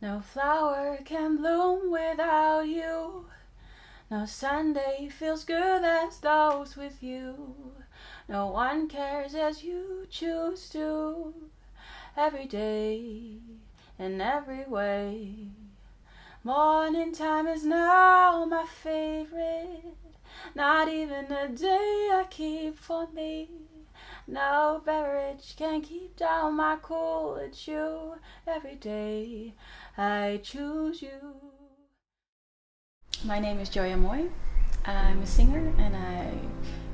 No flower can bloom without you. No Sunday feels good as those with you. No one cares as you choose to. Every day, in every way. Morning time is now my favorite. Not even a day I keep for me. No beverage can keep down my cool. It's you. Every day I choose you. My name is Joya Mooi. I'm a singer and I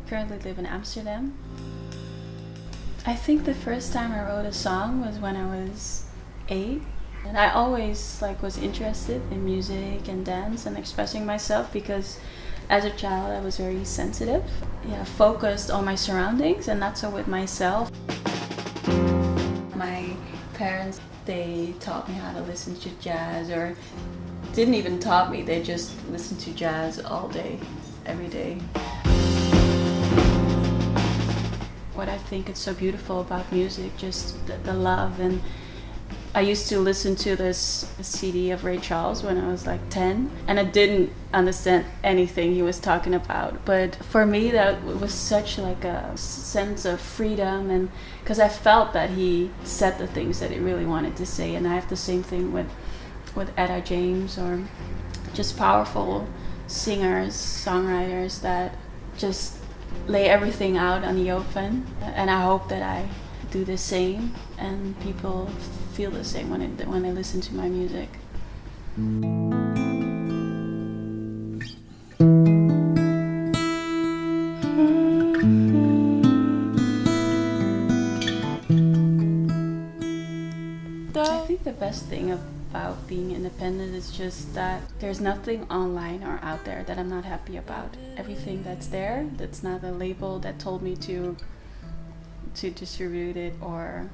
currently live in Amsterdam. I think the first time I wrote a song was when I was 8. And I always was interested in music and dance and expressing myself because as a child I was very sensitive, focused on my surroundings and not so with myself. My parents, they taught me how to listen to jazz, or didn't even taught me, they just listened to jazz all day, every day. What I think is so beautiful about music, just the love. And I used to listen to this CD of Ray Charles when I was 10, and I didn't understand anything he was talking about. But for me, that was such a sense of freedom, and because I felt that he said the things that he really wanted to say. And I have the same thing with Etta James, or just powerful singers, songwriters that just lay everything out on the open. And I hope that I do the same and people feel the same when they listen to my music. I think the best thing about being independent is just that there's nothing online or out there that I'm not happy about. Everything that's there, that's not a label that told me to distribute it, or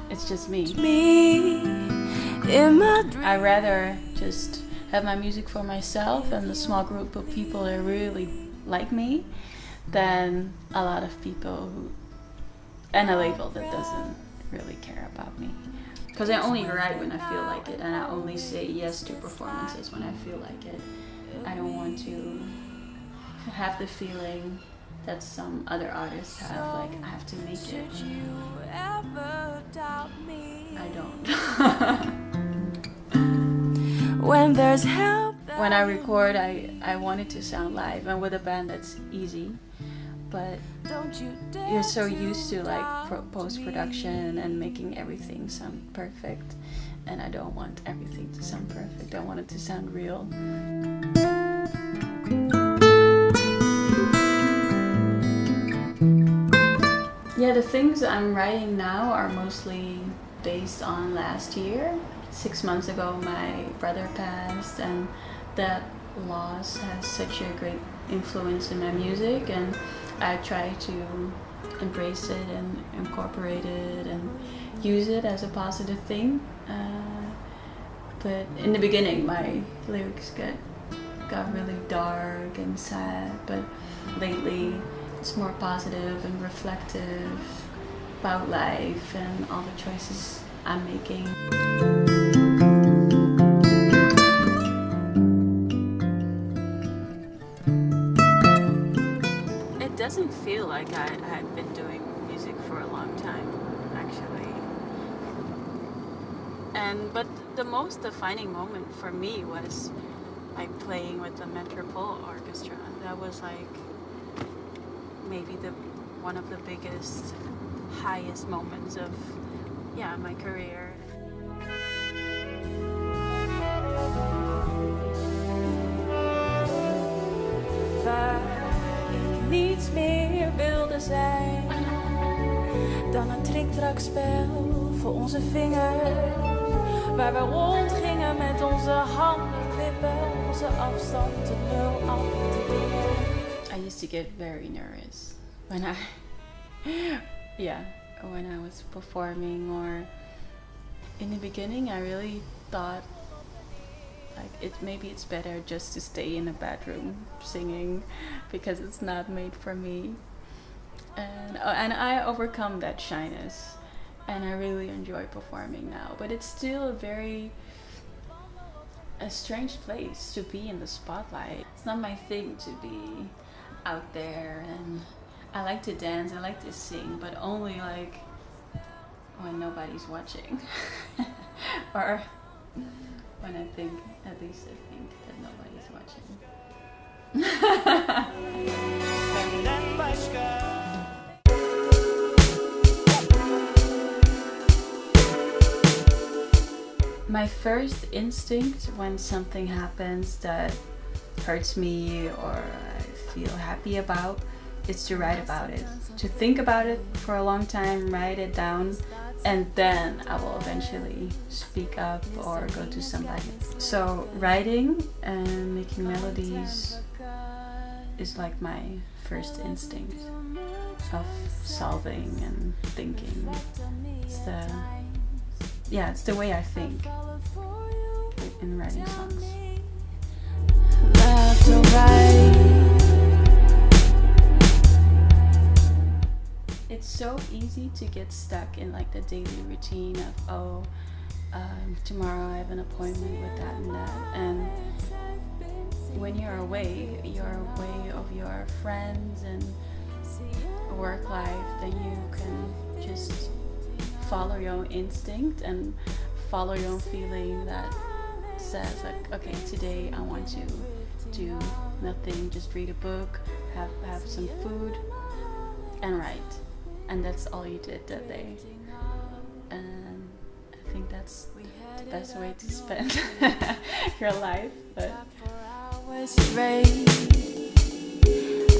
it's just me. I rather just have my music for myself and a small group of people that really like me than a lot of people and a label that doesn't really care about me. Because I only write when I feel like it, and I only say yes to performances when I feel like it. I don't want to have the feeling that some other artists have, I have to make it. I don't. When there's help. When I record, I want it to sound live, and with a band that's easy. But you're so used to post-production and making everything sound perfect, and I don't want everything to sound perfect. I want it to sound real. Yeah, the things I'm writing now are mostly based on last year. 6 months ago my brother passed, and that loss has such a great influence in my music, and I try to embrace it and incorporate it and use it as a positive thing. But in the beginning my lyrics got really dark and sad, but lately it's more positive and reflective about life and all the choices I'm making. It doesn't feel like I've been doing music for a long time, actually. But the most defining moment for me was playing with the Metropole Orchestra. That was maybe one of the biggest, highest moments of my career. Waar ik niets meer wilde zijn dan een triktrakspel voor onze vingers, waar we rondgingen met onze handen, lippen, onze afstand te nul af te dingen. I used to get very nervous when I was performing, or in the beginning I really thought maybe it's better just to stay in a bedroom singing because it's not made for me. And I overcome that shyness and I really enjoy performing now. But it's still a strange place to be in the spotlight. It's not my thing to be out there, and I like to dance, I like to sing, but only like when nobody's watching. Or when I think, at least I think that nobody's watching. My first instinct when something happens that hurts me or I feel happy about is to write about it. To think about it for a long time, write it down, and then I will eventually speak up or go to somebody. So writing and making melodies is like my first instinct of solving and thinking. It's the way I think in writing songs. Left or right. It's so easy to get stuck in like the daily routine of tomorrow I have an appointment with that and that, and when you're away of your friends and work life, then you can just follow your own instinct and follow your own feeling that says like, okay, today I want to do nothing, just read a book, have some food and write. And that's all you did that day. And I think that's the best way to spend your life. But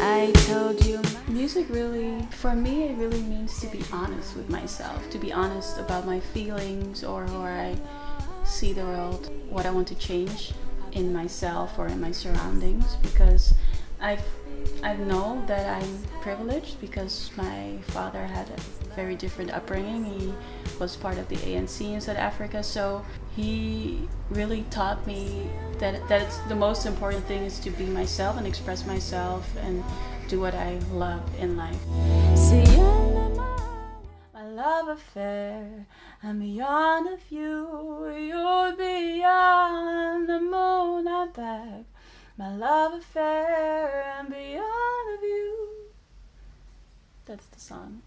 I told you music really, for me, it really means to be honest with myself, to be honest about my feelings or how I see the world, what I want to change in myself or in my surroundings, because I know that I'm privileged because my father had a very different upbringing. He was part of the ANC in South Africa, so he really taught me that the most important thing is to be myself and express myself and do what I love in life. My love affair, I'm beyond of you, you're beyond the moon and back. My love affair, I'm beyond of you. That's the song.